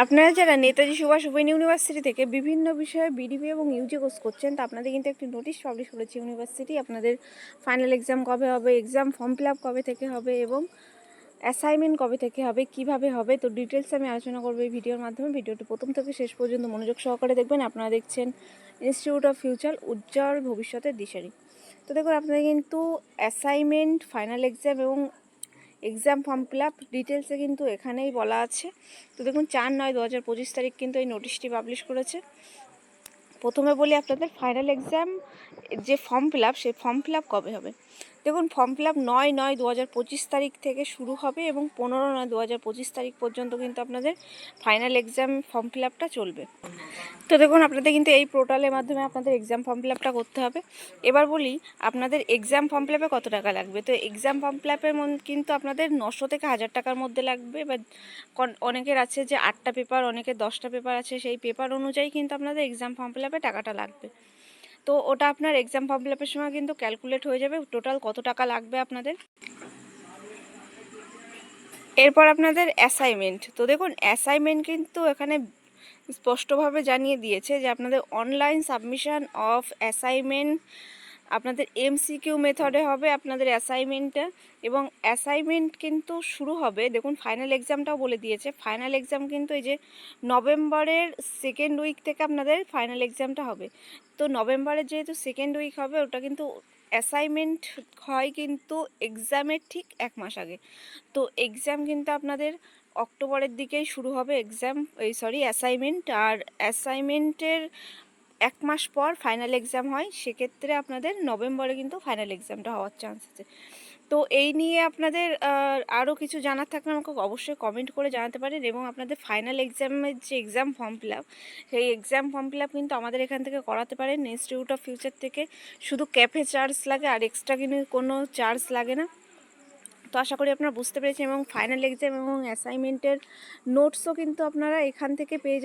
আপনারা যারা Netaji Subhash open university থেকে বিভিন্ন বিষয়ে বিডিপি এবং ইউজি কোর্স করছেন, তা আপনাদের কিন্তু একটি নোটিশ পাবলিশ করেছে ইউনিভার্সিটি। আপনাদের ফাইনাল এক্সাম কবে হবে, এক্সাম ফর্ম ফিল আপ কবে থেকে হবে এবং অ্যাসাইনমেন্ট কবে থেকে হবে, কিভাবে হবে, তো ডিটেলস আমি আলোচনা করবো এই ভিডিওর মাধ্যমে। ভিডিওটি প্রথম থেকে শেষ পর্যন্ত মনোযোগ সহকারে দেখবেন। আপনারা দেখছেন ইনস্টিটিউট অফ ফিউচার, উজ্জ্বল ভবিষ্যতের দিশারি। তো দেখুন, আপনাদের কিন্তু অ্যাসাইনমেন্ট, ফাইনাল এক্সাম এবং এক্সাম ফর্ম ফিল আপ ডিটেলসে কিন্তু এখানেই বলা আছে। তো দেখুন, 4/9/2025 তারিখ কিন্তু এই নোটিশটি পাবলিশ করেছে। প্রথমে বলি আপনাদের ফাইনাল এক্সাম যে ফর্ম ফিল আপ, সেই ফর্ম ফিল আপ কবে হবে। দেখুন, ফর্ম ফিল আপ 9/9/2025 তারিখ থেকে শুরু হবে এবং 15/9/2025 তারিখ পর্যন্ত কিন্তু আপনাদের ফাইনাল এক্সাম ফর্ম ফিল আপটা চলবে। তো দেখুন, আপনাদের কিন্তু এই পোর্টালের মাধ্যমে আপনাদের এক্সাম ফর্ম ফিল আপটা করতে হবে। এবার বলি আপনাদের এক্সাম ফর্ম ফিল আপে কত টাকা লাগবে। তো এক্সাম ফর্ম ফিল আপের কিন্তু আপনাদের 900 থেকে 1000 টাকার মধ্যে লাগবে। এবার অনেকের আছে যে 8টা পেপার, অনেকের 10টা পেপার আছে, সেই পেপার অনুযায়ী কিন্তু আপনাদের এক্সাম ফর্ম ফিল আপে টাকাটা লাগবে। তো ওটা আপনার এক্সাম ফর্ম ফিল আপের সময় কিন্তু ক্যালকুলেট হয়ে যাবে টোটাল কত টাকা লাগবে আপনাদের। এরপর আপনাদের অ্যাসাইনমেন্ট। তো দেখুন, অ্যাসাইনমেন্ট কিন্তু এখানে স্পষ্টভাবে জানিয়ে দিয়েছে যে আপনাদের অনলাইন সাবমিশন অফ অ্যাসাইনমেন্ট আপনাদের এমসিকিউ মেথডে হবে আপনাদের অ্যাসাইনমেন্টটা। এবং অ্যাসাইনমেন্ট কিন্তু শুরু হবে, দেখুন ফাইনাল এক্সামটাও বলে দিয়েছে। ফাইনাল এক্সাম কিন্তু এই যে নভেম্বরের সেকেন্ড উইক থেকে আপনাদের ফাইনাল এক্সামটা হবে। তো নভেম্বরের যেহেতু সেকেন্ড উইক হবে, ওটা কিন্তু অ্যাসাইনমেন্ট হয় কিন্তু এক্সামের ঠিক 1 মাস আগে। তো এক্সাম কিন্তু আপনাদের অক্টোবরের দিকেই শুরু হবে এক্সাম, অ্যাসাইনমেন্ট। আর অ্যাসাইনমেন্টের 1 মাস পর ফাইনাল এক্সাম হয়, সেক্ষেত্রে আপনাদের নভেম্বরে কিন্তু ফাইনাল এক্সামটা হওয়ার চান্স আছে। তো এই নিয়ে আপনাদের আরও কিছু জানার থাকলে আমাকে অবশ্যই কমেন্ট করে জানাতে পারেন। এবং আপনাদের ফাইনাল এক্সামের যে এক্সাম ফর্ম ফিল আপ, সেই এক্সাম ফর্ম ফিল আপ কিন্তু আমাদের এখান থেকে করাতে পারেন ইনস্টিটিউট অফ ফিউচার থেকে। শুধু ক্যাফে চার্জ লাগে, আর এক্সট্রা কিন্তু কোনো চার্জ লাগে না। তো আশা করি আপনারা বুঝতে পেরেছেন। এবং ফাইনাল এক্সাম এবং অ্যাসাইনমেন্টের নোটসও কিন্তু আপনারা এখান থেকে পেয়ে যাবেন।